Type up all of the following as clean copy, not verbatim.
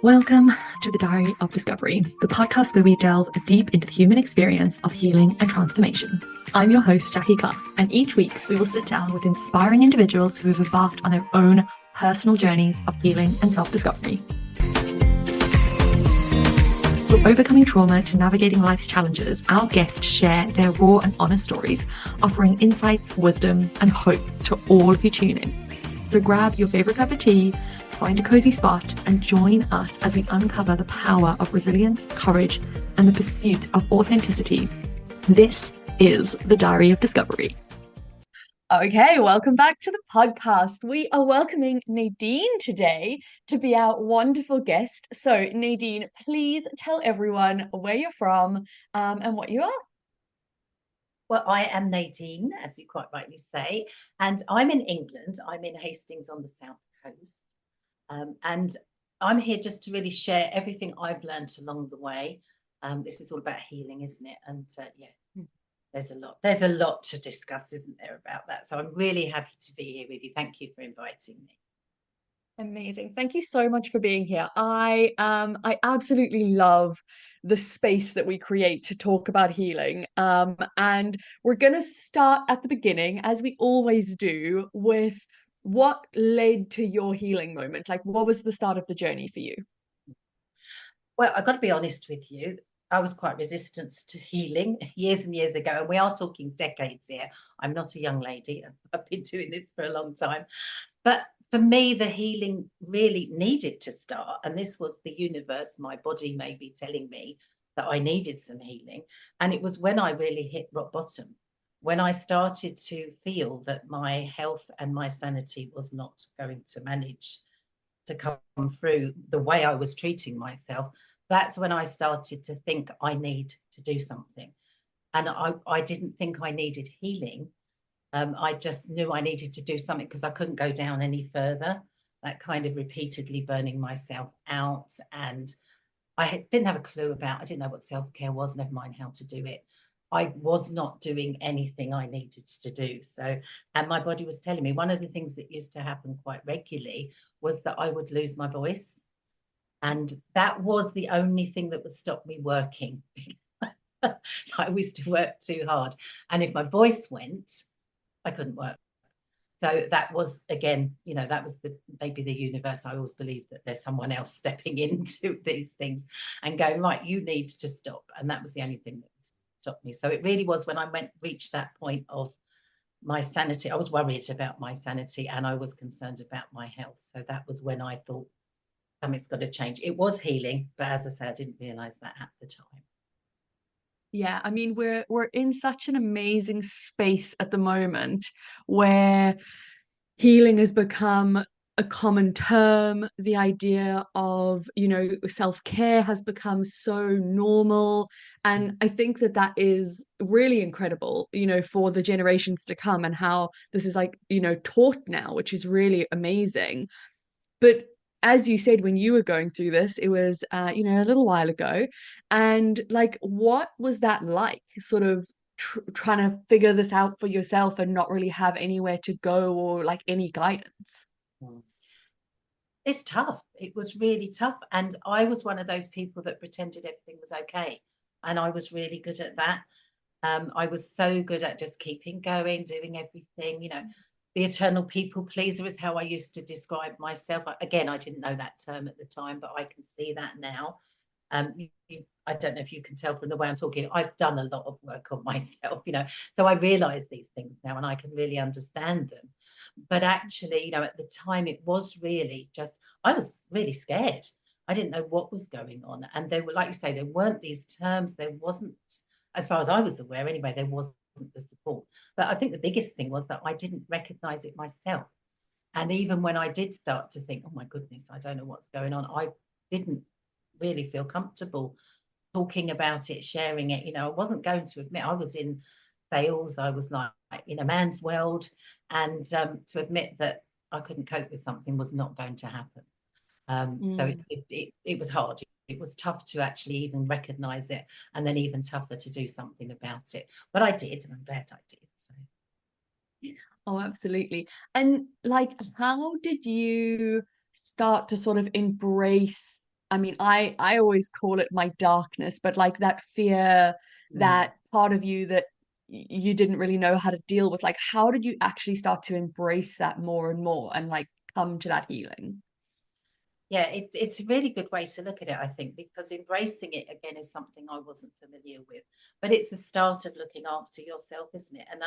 Welcome to the Diary of Discovery, the podcast where we delve deep into the human experience of healing and transformation. I'm your host, Jackie Clark, and each week we will sit down with inspiring individuals who have embarked on their own personal journeys of healing and self-discovery. From overcoming trauma to navigating life's challenges, our guests share their raw and honest stories, offering insights, wisdom, and hope to all who tune in. So grab your favorite cup of tea, find a cozy spot, and join us as we uncover the power of resilience, courage, and the pursuit of authenticity. This is the Diary of Discovery. Okay, welcome back to the podcast. We are welcoming Nadine today to be our wonderful guest. So, Nadine, please tell everyone where you're from and what you are. Well, I am Nadine, as you quite rightly say, and I'm in England. I'm in Hastings on the south coast. And I'm here just to really share everything I've learned along the way. This is all about healing, isn't it? And there's a lot to discuss, isn't there, about that? So I'm really happy to be here with you. Thank you for inviting me. Amazing. Thank you so much for being here. I absolutely love the space that we create to talk about healing. And we're going to start at the beginning, as we always do, with what led to your healing moment? Like, what was the start of the journey for you? Well, I've got to be honest with you. I was quite resistant to healing years and years ago, and we are talking decades here. I'm not a young lady. I've been doing this for a long time. But for me, the healing really needed to start. And this was the universe, my body may be telling me that I needed some healing. And it was when I really hit rock bottom, when I started to feel that my health and my sanity was not going to manage to come through the way I was treating myself. That's when I started to think I need to do something. And I didn't think I needed healing. I just knew I needed to do something because I couldn't go down any further. That kind of repeatedly burning myself out. And didn't have a clue I didn't know what self-care was, never mind how to do it. I was not doing anything I needed to do. So, and my body was telling me one of the things that used to happen quite regularly was that I would lose my voice. And that was the only thing that would stop me working. I used to work too hard. And if my voice went, I couldn't work. So that was, again, that was maybe the universe. I always believe that there's someone else stepping into these things and going, right, you need to stop. And that was the only thing that stopped me. So it really was when I reached that point of my sanity. I was worried about my sanity and I was concerned about my health. So that was when I thought something's got to change. It was healing, but as I say, I didn't realize that at the time. Yeah, I mean, we're in such an amazing space at the moment where healing has become a common term. The idea of, self-care has become so normal. And I think that that is really incredible, for the generations to come and how this is like, taught now, which is really amazing. But as you said, when you were going through this, it was, a little while ago. And like, what was that like? Sort of trying to figure this out for yourself and not really have anywhere to go or like any guidance. Mm. It's tough. It was really tough. And I was one of those people that pretended everything was okay. And I was really good at that. I was so good at just keeping going, doing everything, the eternal people pleaser is how I used to describe myself. Again, I didn't know that term at the time, but I can see that now. I don't know if you can tell from the way I'm talking, I've done a lot of work on myself, so I realize these things now and I can really understand them. But actually, at the time it was really just, I was really scared. I didn't know what was going on. And there were, like you say, there weren't these terms. There wasn't, as far as I was aware anyway, there wasn't the support. But I think the biggest thing was that I didn't recognize it myself. And even when I did start to think, oh my goodness, I don't know what's going on, I didn't really feel comfortable talking about it, sharing it. I wasn't going to admit I was in sales. I was like in a man's world. And to admit that I couldn't cope with something was not going to happen. So it was hard. It was tough to actually even recognize it, and then even tougher to do something about it. But I did, and I'm glad I did. So. Oh, absolutely. And like, how did you start to sort of embrace I mean, I always call it my darkness, but like that fear, Mm. that part of you that you didn't really know how to deal with, like how did you actually start to embrace that more and more and like come to that healing? Yeah, it's a really good way to look at it, I think, because embracing it again is something I wasn't familiar with. But it's the start of looking after yourself, isn't it? And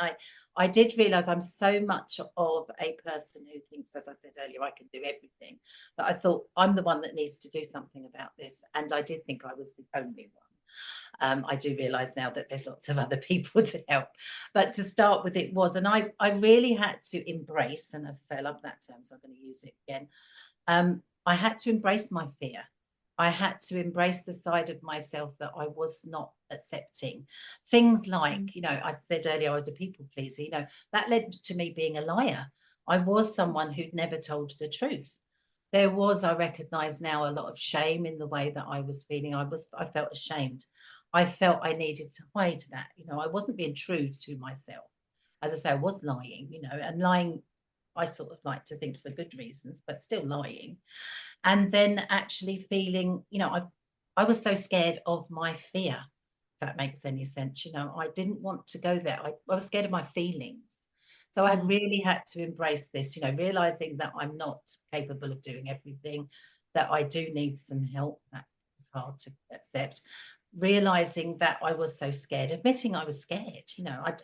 I did realize I'm so much of a person who thinks, as I said earlier, I can do everything. But I thought I'm the one that needs to do something about this. And I did think I was the only one. I do realize now that there's lots of other people to help. But to start with, it was, and I really had to embrace, and as I say, I love that term, so I'm going to use it again. I had to embrace my fear. I had to embrace the side of myself that I was not accepting. Things Mm. like, I said earlier, I was a people pleaser, that led to me being a liar. I was someone who'd never told the truth. There was, I recognize now, a lot of shame in the way that I was feeling. I felt ashamed. I felt I needed to hide that. I wasn't being true to myself. As I say, I was lying, and lying, I sort of like to think for good reasons, but still lying. And then actually feeling, I was so scared of my fear, if that makes any sense. I didn't want to go there. I was scared of my feelings. So I Mm. really had to embrace this, realizing that I'm not capable of doing everything, that I do need some help. That was hard to accept. Realizing that I was so scared, admitting I was scared.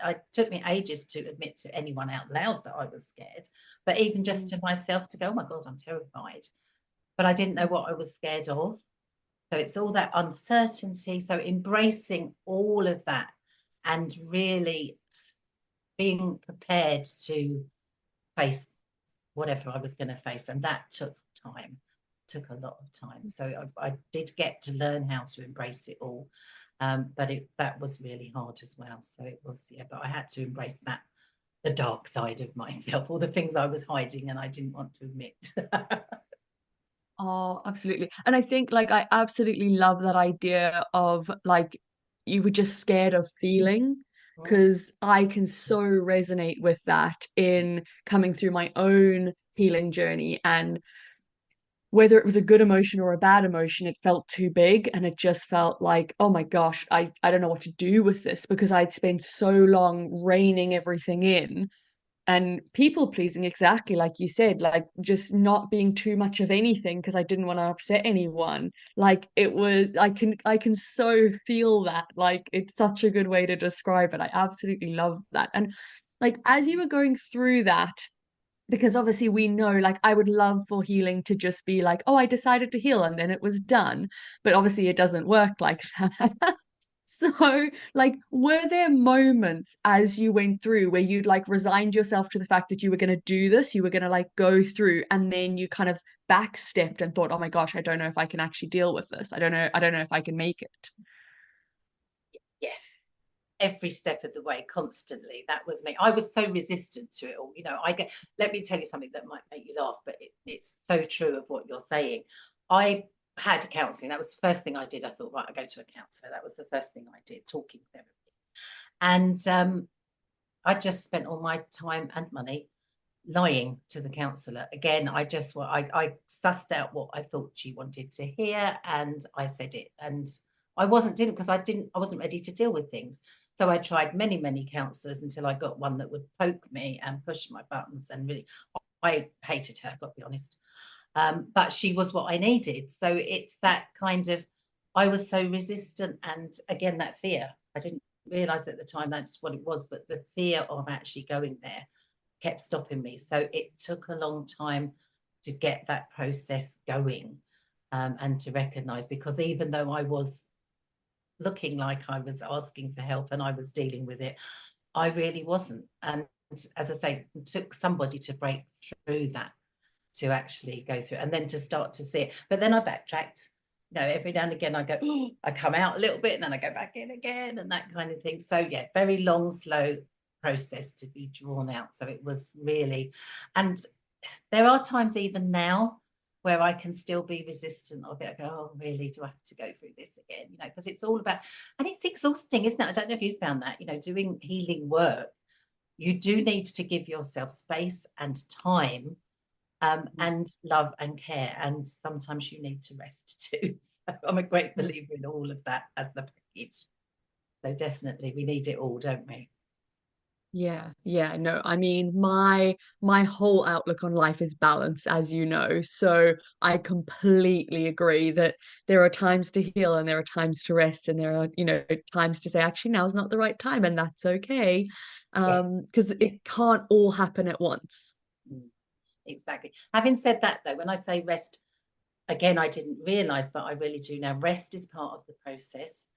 I took me ages to admit to anyone out loud that I was scared, but even just Mm. to myself to go, oh my God, I'm terrified. But I didn't know Mm. what I was scared of. So it's all that uncertainty. So embracing all of that and really being prepared to face whatever I was going to face. And that took a lot of time. So I did get to learn how to embrace it all. But that was really hard as well. So it was, yeah, but I had to embrace that, the dark side of myself, all the things I was hiding and I didn't want to admit. Oh, absolutely. And I think like I absolutely love that idea of like you were just scared of feeling, because I can so resonate with that in coming through my own healing journey. And whether it was a good emotion or a bad emotion, it felt too big and it just felt like, oh my gosh, I don't know what to do with this because I'd spent so long reining everything in and people pleasing, exactly like you said, like just not being too much of anything because I didn't want to upset anyone. Like it was, I can so feel that. Like it's such a good way to describe it. I absolutely love that. And like as you were going through that, because obviously we know, like I would love for healing to just be like, oh, I decided to heal and then it was done, but obviously it doesn't work like that. So, like, were there moments as you went through where you'd like resigned yourself to the fact that you were going to do this, you were going to like go through, and then you kind of backstepped and thought, oh my gosh, I don't know if I can actually deal with this. I don't know if I can make it. Yes, every step of the way, constantly. That was me. I was so resistant to it all. Let me tell you something that might make you laugh, but it's so true of what you're saying. I had counselling. That was the first thing I did. I thought, right, I go to a counsellor. That was the first thing I did, talking therapy. And I just spent all my time and money lying to the counsellor. Again, I sussed out what I thought she wanted to hear and I said it. And I didn't because I wasn't ready to deal with things. So I tried many, many counsellors until I got one that would poke me and push my buttons. And really, I hated her, I've got to be honest. But she was what I needed. So it's that kind of, I was so resistant. And again, that fear, I didn't realize at the time that's what it was, but the fear of actually going there kept stopping me. So it took a long time to get that process going, and to recognize, because even though I was looking like I was asking for help and I was dealing with it, I really wasn't. And as I say, it took somebody to break through that to actually go through and then to start to see it. But then I backtracked. Every now and again I go, oh, I come out a little bit and then I go back in again and that kind of thing. So yeah, very long, slow process to be drawn out. So it was really, and there are times even now where I can still be resistant of it. I go, oh, really? Do I have to go through this again? Because it's all about, and it's exhausting, isn't it? I don't know if you found that, doing healing work, you do need to give yourself space and time and love and care. And sometimes you need to rest too. So I'm a great believer in all of that as the package. So definitely we need it all, don't we? Yeah, yeah, no, I mean my whole outlook on life is balance, as you know. So I completely agree that there are times to heal and there are times to rest and there are, times to say actually now's not the right time and that's okay. Yes. Because it can't all happen at once. Mm, exactly. Having said that, though, when I say rest, again, I didn't realize, but I really do now. Rest is part of the process.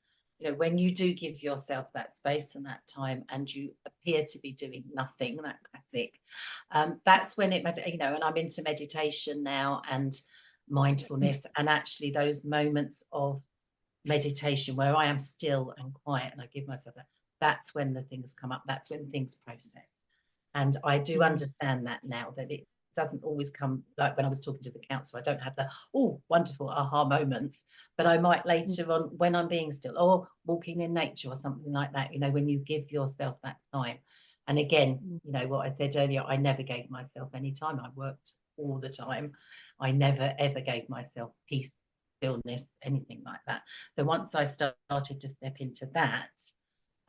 When you do give yourself that space and that time and you appear to be doing nothing, that classic, that's when it matters, and I'm into meditation now and mindfulness, and actually those moments of meditation where I am still and quiet and I give myself that, that's when the things come up, that's when things process. And I do Mm, understand that now, that it doesn't always come like when I was talking to the council. I don't have the, oh, wonderful aha moments, but I might mm, later on when I'm being still or walking in nature or something like that, when you give yourself that time. And again, mm, what I said earlier, I never gave myself any time. I worked all the time. I never ever gave myself peace, stillness, anything like that. So once I started to step into that,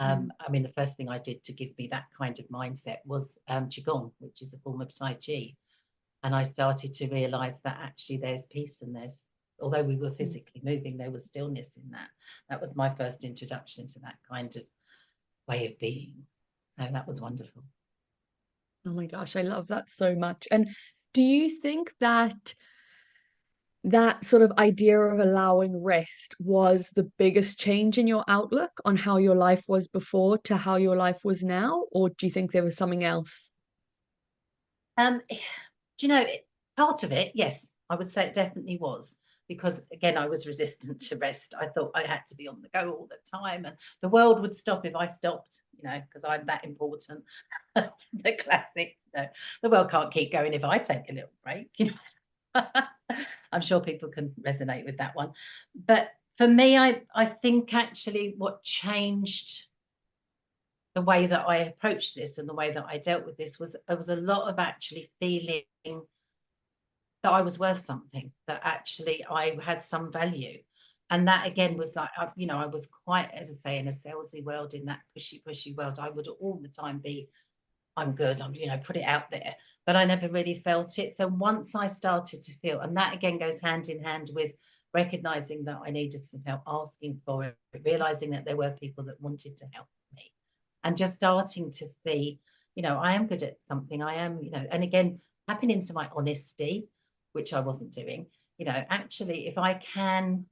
mm, I mean, the first thing I did to give me that kind of mindset was Qigong, which is a form of Tai Chi. And I started to realize that actually there's peace and although we were mm. physically moving, there was stillness in that. That was my first introduction to that kind of way of being. So that was wonderful. Oh my gosh, I love that so much. And do you think that that sort of idea of allowing rest was the biggest change in your outlook on how your life was before to how your life was now? Or do you think there was something else? Do you know, part of it, yes, I would say it definitely was. Because again, I was resistant to rest. I thought I had to be on the go all the time, and the world would stop if I stopped, because I'm that important. The classic, the world can't keep going if I take a little break. I'm sure people can resonate with that one. But for me, I think actually what changed the way that I approached this and the way that I dealt with this was there was a lot of actually feeling that I was worth something, that actually I had some value. And that again was like, I was quite, as I say, in a salesy world, in that pushy world. I would all the time be, I'm good, put it out there. But I never really felt it. So once I started to feel, and that again goes hand in hand with recognizing that I needed some help, asking for it, realizing that there were people that wanted to help me, and just starting to see, I am good at something. I am, and again, tapping into my honesty, which I wasn't doing. Actually, if I can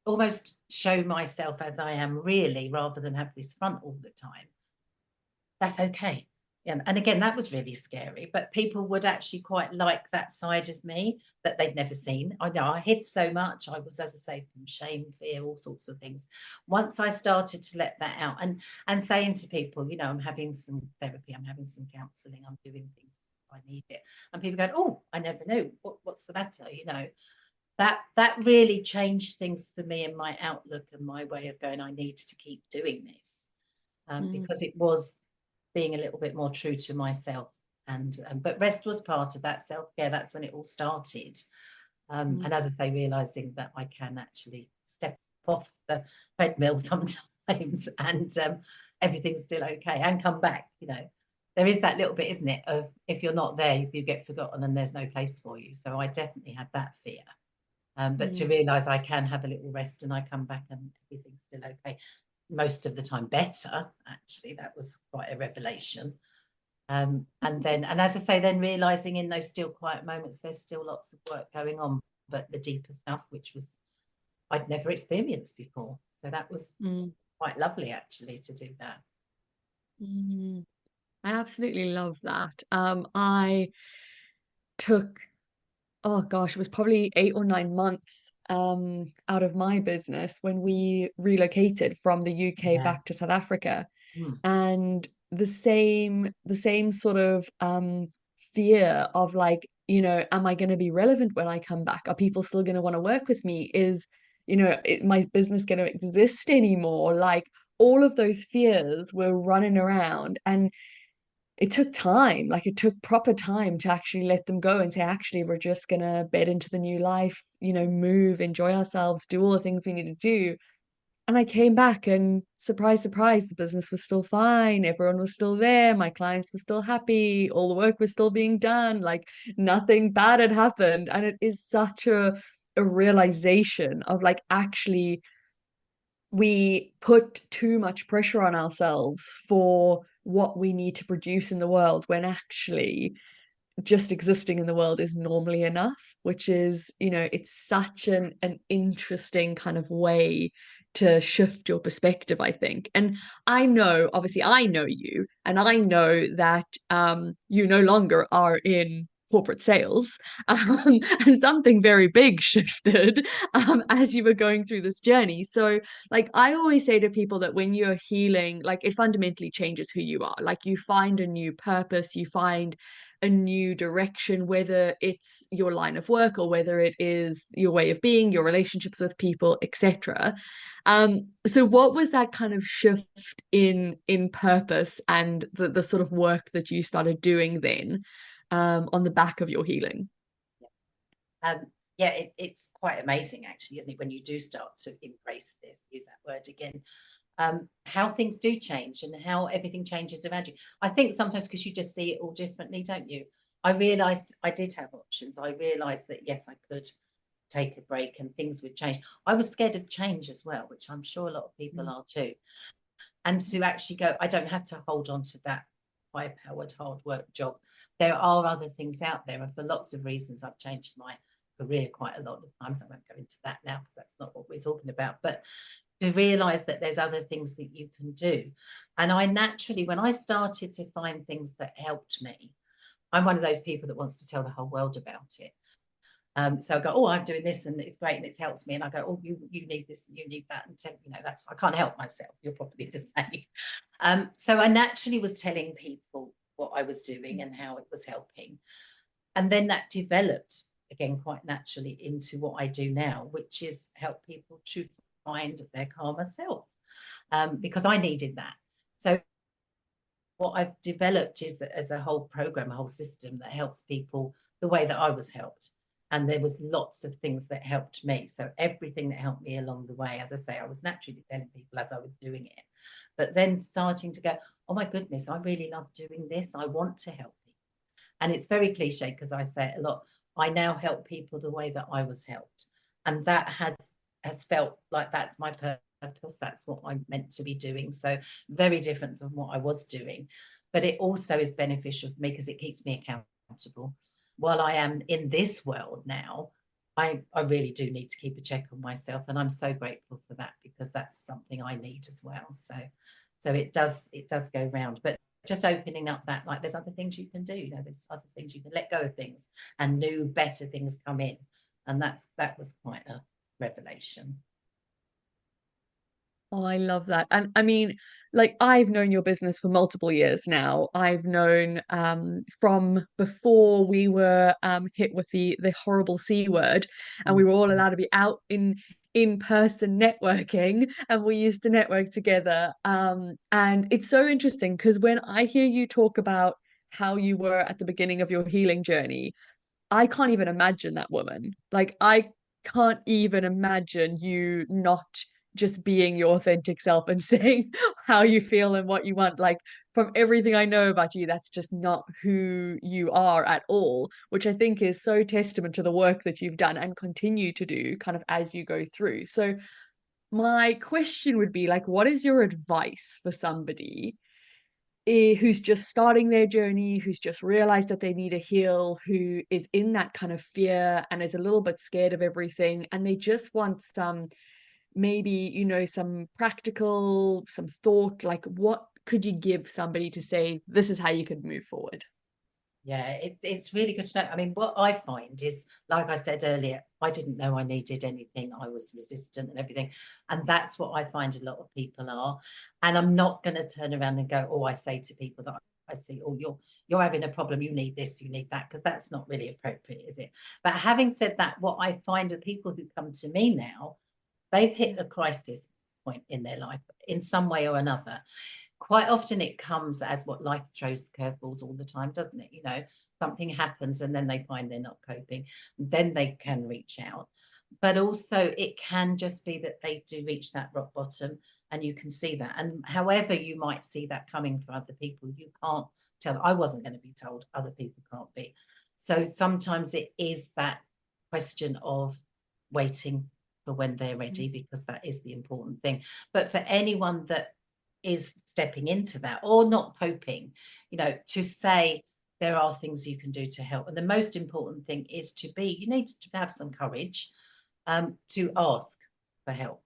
almost show myself as I am really, rather than have this front all the time, that's okay. And again, that was really scary, but people would actually quite like that side of me that they'd never seen. I know I hid so much. I was, as I say, from shame, fear, all sorts of things. Once I started to let that out and saying to people, I'm having some therapy, I'm having some counselling, I'm doing things, I need it. And people go, oh, I never knew. What's the matter? That really changed things for me and my outlook and my way of going, I need to keep doing this. Mm, Because it was being a little bit more true to myself. And but rest was part of that self-care. That's when it all started. mm, And as I say, realizing that I can actually step off the treadmill sometimes and everything's still okay and come back. There is that little bit, isn't it, of if you're not there, you get forgotten and there's no place for you. So I definitely had that fear. But to mm, realize I can have a little rest and I come back and everything's still okay. Most of the time, better, actually. That was quite a revelation. And as I say, then realizing in those still quiet moments, there's still lots of work going on, but the deeper stuff, which was I'd never experienced before. So that was mm, quite lovely, actually, to do that. mm. I absolutely love that. I took, oh gosh, it was probably 8 or 9 months out of my business when we relocated from the UK Yeah. back to South Africa. Mm. And the same sort of fear of like, am I going to be relevant when I come back? Are people still going to want to work with me? Is, my business going to exist anymore? Like all of those fears were running around. And it took time, like it took proper time to actually let them go and say, actually, we're just gonna bed into the new life, move, enjoy ourselves, do all the things we need to do. And I came back and surprise, surprise, the business was still fine. Everyone was still there. My clients were still happy. All the work was still being done. Like nothing bad had happened. And it is such a realization of like actually we put too much pressure on ourselves for what we need to produce in the world when actually just existing in the world is normally enough, which is, it's such an interesting kind of way to shift your perspective, I think. And I know, obviously, I know you, and I know that you no longer are in corporate sales, and something very big shifted as you were going through this journey. So, like, I always say to people that when you're healing, like, it fundamentally changes who you are. Like, you find a new purpose, you find a new direction, whether it's your line of work or whether it is your way of being, your relationships with people, etc. So what was that kind of shift in purpose and the sort of work that you started doing then, on the back of your healing? Um, yeah, it's quite amazing, actually, isn't it, when you do start to embrace this, use that word again, how things do change and how everything changes around you. I think sometimes because you just see it all differently, don't you? I realized I did have options. I realized that, yes, I could take a break and things would change. I was scared of change as well, which I'm sure a lot of people are too. And to actually go, I don't have to hold on to that high powered, hard work job. There are other things out there. And for lots of reasons, I've changed my career quite a lot of times. I won't go into that now because that's not what we're talking about. But to realize that there's other things that you can do. And I naturally, when I started to find things that helped me, I'm one of those people that wants to tell the whole world about it. So I go, oh, I'm doing this and it's great and it helps me. And I go, oh, you need this and you need that. And that's, I can't help myself. You're probably the same. So I naturally was telling people what I was doing and how it was helping. And then that developed again quite naturally into what I do now, which is help people to find their calmer self, because I needed that. So what I've developed is as a whole program, a whole system that helps people the way that I was helped. And there was lots of things that helped me. So everything that helped me along the way, as I say, I was naturally telling people as I was doing it. But then starting to go, oh my goodness, I really love doing this. I want to help people. And it's very cliche because I say it a lot. I now help people the way that I was helped. And that has felt like that's my purpose. That's what I'm meant to be doing. So very different from what I was doing. But it also is beneficial for me because it keeps me accountable. While I am in this world now, I really do need to keep a check on myself. And I'm so grateful for that because that's something I need as well. So it does go round. But just opening up that, like, there's other things you can do, there's other things you can let go of things and new better things come in. And that was quite a revelation. Oh, I love that. And I mean, like I've known your business for multiple years now. I've known from before we were hit with the horrible C word and we were all allowed to be out in person networking and we used to network together. And it's so interesting because when I hear you talk about how you were at the beginning of your healing journey, I can't even imagine that woman. Like, I can't even imagine you not just being your authentic self and saying how you feel and what you want. Like, from everything I know about you, that's just not who you are at all, which I think is so testament to the work that you've done and continue to do kind of as you go through. So, my question would be like, what is your advice for somebody who's just starting their journey, who's just realized that they need a heal, who is in that kind of fear and is a little bit scared of everything, and they just want some, maybe, some practical, some thought, like what could you give somebody to say, this is how you could move forward? Yeah, it's really good to know. I mean, what I find is, like I said earlier, I didn't know I needed anything. I was resistant and everything. And that's what I find a lot of people are. And I'm not going to turn around and go, oh, I say to people that I see, oh, you're having a problem, you need this, you need that, because that's not really appropriate, is it? But having said that, what I find are people who come to me now, they've hit a crisis point in their life in some way or another. quite often it comes as what life throws curveballs all the time, doesn't it? Something happens and then they find they're not coping, then they can reach out. But also it can just be that they do reach that rock bottom, and you can see that. And however you might see that coming for other people, you can't tell. I wasn't going to be told, other people can't be. So sometimes it is that question of waiting for when they're ready, because that is the important thing. But for anyone that is stepping into that or not coping, to say there are things you can do to help. And the most important thing is you need to have some courage, to ask for help,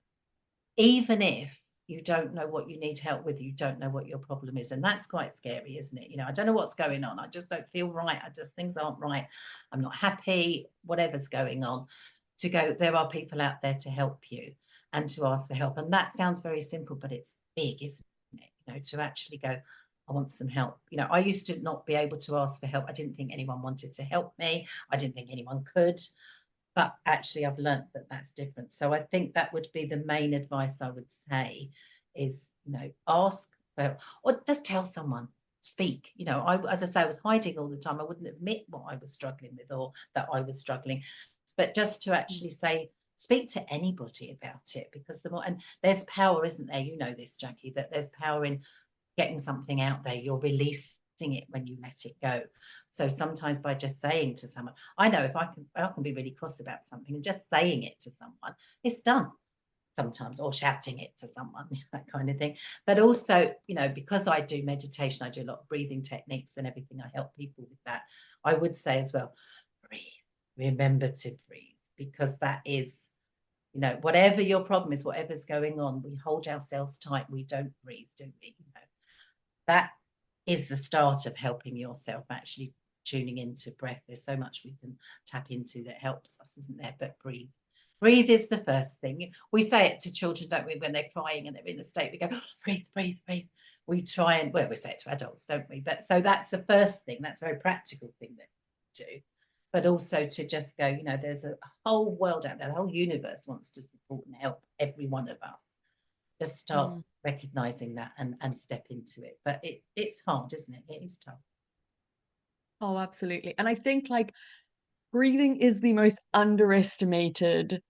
even if you don't know what you need help with, you don't know what your problem is. And that's quite scary, isn't it? I don't know what's going on. I just don't feel right. Things aren't right. I'm not happy, whatever's going on. To go, there are people out there to help you and to ask for help. And that sounds very simple, but it's big, isn't it? To actually go, I want some help. I used to not be able to ask for help. I didn't think anyone wanted to help me. I didn't think anyone could. But actually, I've learned that that's different. So I think that would be the main advice I would say is, ask for help, or just tell someone, speak. As I say, I was hiding all the time. I wouldn't admit what I was struggling with or that I was struggling. But just to actually say, speak to anybody about it, because and there's power, isn't there? You know this, Jackie, that there's power in getting something out there. You're releasing it when you let it go. So sometimes by just saying to someone, I know if I can be really cross about something, and just saying it to someone, it's done sometimes, or shouting it to someone, that kind of thing. But also, because I do meditation, I do a lot of breathing techniques and everything. I help people with that. I would say as well, breathe. Remember to breathe, because that is, whatever your problem is, whatever's going on, we hold ourselves tight. We don't breathe, do we? That is the start of helping yourself, actually tuning into breath. There's so much we can tap into that helps us, isn't there? But breathe. Breathe is the first thing. We say it to children, don't we, when they're crying and they're in a state, we go, oh, breathe, breathe, breathe. We try and, well, we say it to adults, don't we? But so that's the first thing. That's a very practical thing that we do. But also to just go, there's a whole world out there, the whole universe wants to support and help every one of us. Just start recognizing that and step into it. But it's hard, isn't it? It is tough. Oh, absolutely. And I think like breathing is the most underestimated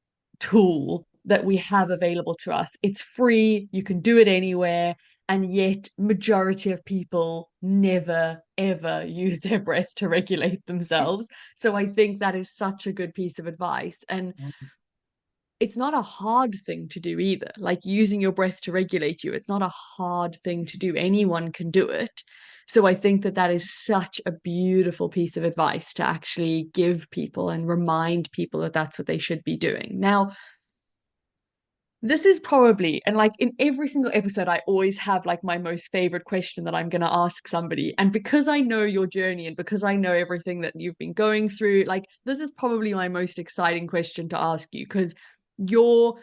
tool that we have available to us. It's free, you can do it anywhere, and yet majority of people never ever use their breath to regulate themselves. So I think that is such a good piece of advice. And it's not a hard thing to do either. Like using your breath to regulate you, it's not a hard thing to do. Anyone can do it. So I think that that is such a beautiful piece of advice to actually give people and remind people that that's what they should be doing. Now, this is probably, and like in every single episode, I always have like my most favorite question that I'm going to ask somebody. And because I know your journey and because I know everything that you've been going through, like this is probably my most exciting question to ask you, because your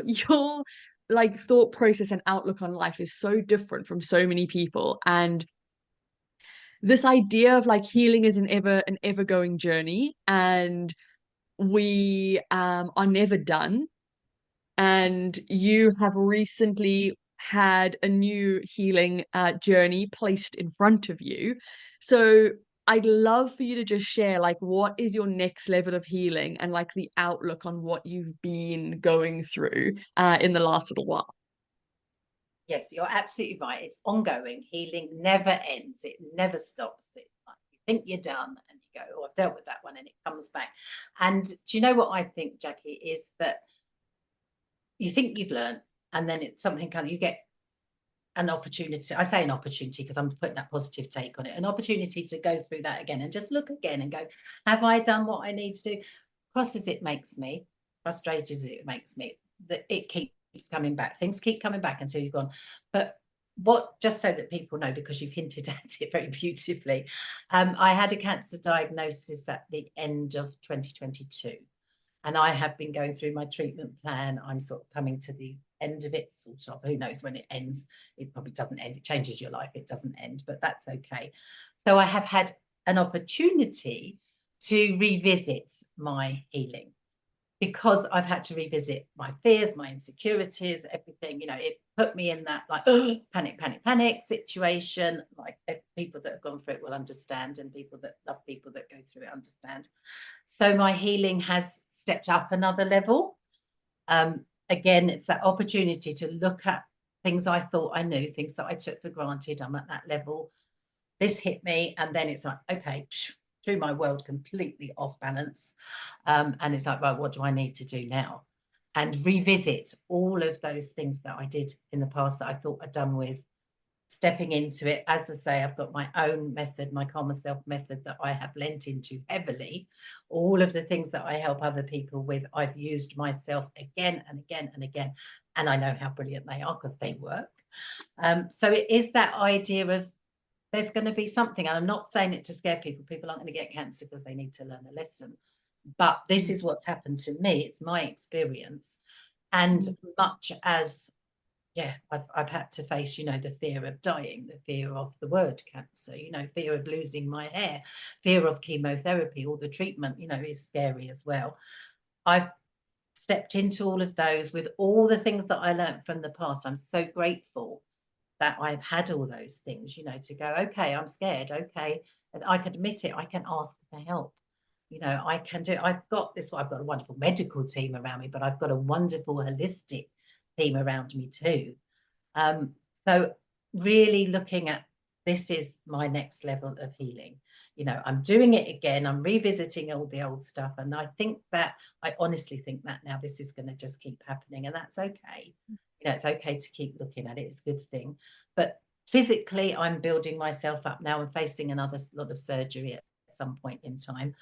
your like thought process and outlook on life is so different from so many people. And this idea of like healing is an ever going journey, and we are never done. And you have recently had a new healing journey placed in front of you. So I'd love for you to just share like what is your next level of healing and like the outlook on what you've been going through in the last little while. Yes, you're absolutely right. It's ongoing. Healing never ends. It never stops. It like you think you're done and you go, oh, I've dealt with that one, and it comes back. And do you know what I think, Jackie, is that you think you've learned, and then it's something kind of you get an opportunity. I say an opportunity because I'm putting that positive take on it. An opportunity to go through that again and just look again and go, have I done what I need to do? Cross as it makes me, frustrated as it makes me, that it keeps coming back. Things keep coming back until you've gone. But just so that people know, because you've hinted at it very beautifully, I had a cancer diagnosis at the end of 2022. And I have been going through my treatment plan. I'm sort of coming to the end of it, sort of. Who knows when it ends? It probably doesn't end. It changes your life. It doesn't end, but that's okay. So I have had an opportunity to revisit my healing. because I've had to revisit my fears, my insecurities, everything, it put me in that like panic, panic, panic situation. Like people that have gone through it will understand, and people that love people that go through it understand. So my healing has stepped up another level. Again, it's that opportunity to look at things I thought I knew, things that I took for granted. I'm at that level. This hit me, and then it's like, okay, threw my world completely off balance. And it's like, right, what do I need to do now? And revisit all of those things that I did in the past that I thought I'd done with, stepping into it. As I say, I've got my own method, my calmer self method, that I have lent into heavily. All of the things that I help other people with, I've used myself again and again and again. And I know how brilliant they are because they work. So it is that idea of there's going to be something. And I'm not saying it to scare people. People aren't going to get cancer because they need to learn a lesson. But this is what's happened to me. It's my experience. And much as, yeah, I've had to face, the fear of dying, the fear of the word cancer, fear of losing my hair, fear of chemotherapy, all the treatment, is scary as well. I've stepped into all of those with all the things that I learned from the past. I'm so grateful that I've had all those things, to go, okay, I'm scared. Okay. And I can admit it. I can ask for help. I can do, I've got a wonderful medical team around me, but I've got a wonderful holistic team around me too. Um, so really looking at, this is my next level of healing. I'm doing it again. I'm revisiting all the old stuff. And I honestly think that now this is going to just keep happening. And that's okay. It's okay to keep looking at it. It's a good thing. But physically, I'm building myself up now and facing another lot of surgery at some point in time.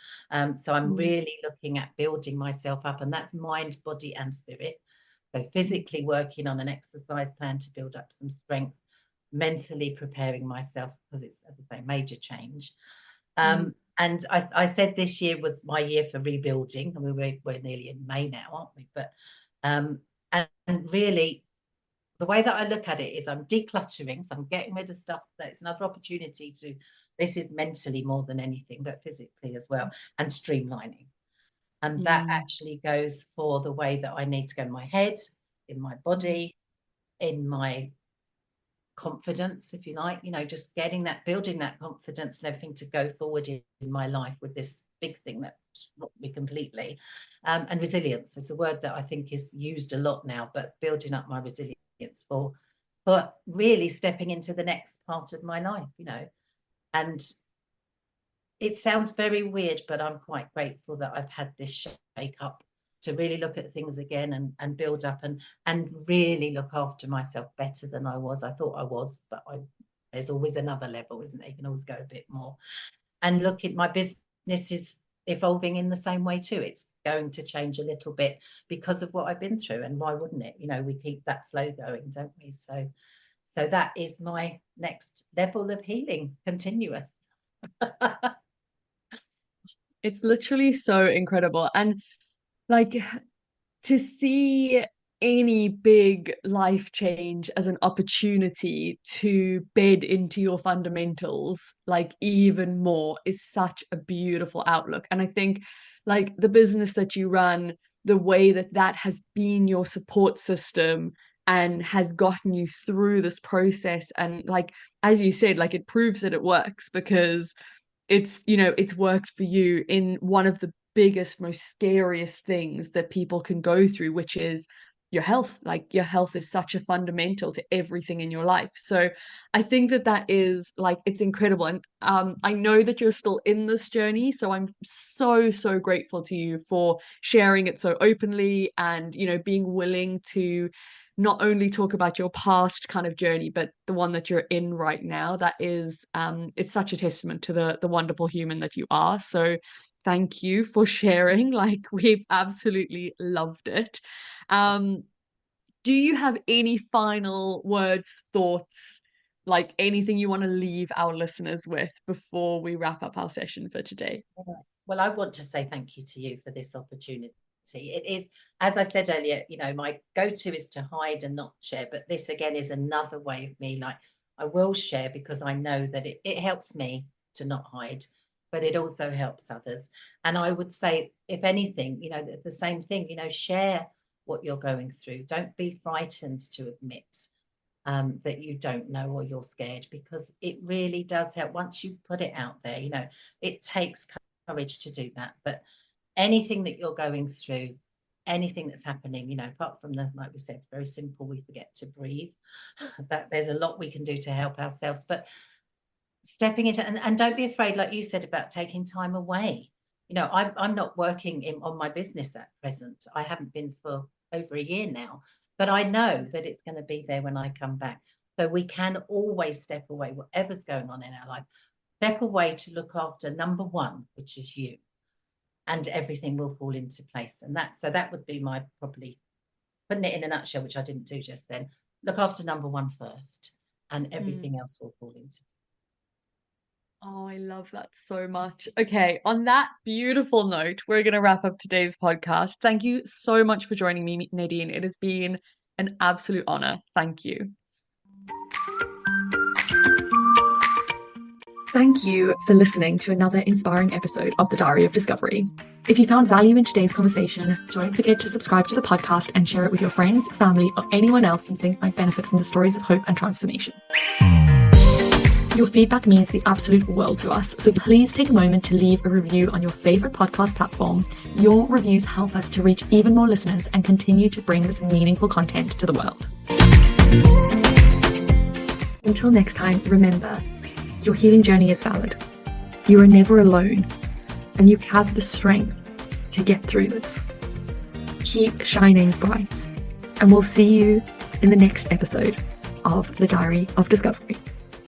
So I'm really looking at building myself up, and that's mind, body, and spirit. So physically working on an exercise plan to build up some strength, mentally preparing myself because it's, as I say, major change. And I said this year was my year for rebuilding. I mean, we're nearly in May now, aren't we? But and really, the way that I look at it is I'm decluttering. So I'm getting rid of stuff. That's another opportunity to, this is mentally more than anything, but physically as well, and streamlining. And that actually goes for the way that I need to go in my head, in my body, in my confidence, if you like, just building that confidence and everything to go forward in my life with this big thing that rocked me completely. And resilience is a word that I think is used a lot now, but building up my resilience for really stepping into the next part of my life, and it sounds very weird, but I'm quite grateful that I've had this shake up to really look at things again and build up and really look after myself better than I was. I thought I was, but there's always another level, isn't there? You can always go a bit more. And look, at my business is evolving in the same way too. It's going to change a little bit because of what I've been through, and why wouldn't it? We keep that flow going, don't we? So that is my next level of healing, continuous. It's literally so incredible. And like to see any big life change as an opportunity to bed into your fundamentals, like even more, is such a beautiful outlook. And I think, like, the business that you run, the way that that has been your support system and has gotten you through this process, and like, as you said, like, it proves that it works because it's worked for you in one of the biggest, most scariest things that people can go through, which is your health. Like, your health is such a fundamental to everything in your life. So I think that that is, like, it's incredible. And I know that you're still in this journey, so I'm so grateful to you for sharing it so openly, and being willing to not only talk about your past kind of journey, but the one that you're in right now. That is, it's such a testament to the wonderful human that you are. So thank you for sharing. Like, we've absolutely loved it. Um, do you have any final words, thoughts, like anything you want to leave our listeners with before we wrap up our session for today? Well, I want to say thank you to you for this opportunity. It is, as I said earlier, my go-to is to hide and not share, but this again is another way of me, like, I will share because I know that it helps me to not hide, but it also helps others. And I would say, if anything, the same thing, share what you're going through. Don't be frightened to admit that you don't know or you're scared, because it really does help once you put it out there. It takes courage to do that. But anything that you're going through, anything that's happening, apart from like we said, very simple, we forget to breathe. That there's a lot we can do to help ourselves, but stepping into, and don't be afraid, like you said, about taking time away. I'm not working on my business at present. I haven't been for over a year now, but I know that it's going to be there when I come back. So we can always step away, whatever's going on in our life, step away to look after number one, which is you, and everything will fall into place. And that would be my, probably putting it in a nutshell, which I didn't do just then. Look after number one first, and everything else will fall into. Oh, I love that so much. Okay, on that beautiful note, we're going to wrap up today's podcast. Thank you so much for joining me, Nadine. It has been an absolute honor. Thank you. Thank you for listening to another inspiring episode of The Diary of Discovery. If you found value in today's conversation, don't forget to subscribe to the podcast and share it with your friends, family, or anyone else you think might benefit from the stories of hope and transformation. Your feedback means the absolute world to us, so please take a moment to leave a review on your favorite podcast platform. Your reviews help us to reach even more listeners and continue to bring this meaningful content to the world. Until next time, remember, your healing journey is valid. You are never alone, and you have the strength to get through this. Keep shining bright, and we'll see you in the next episode of The Diary of Discovery.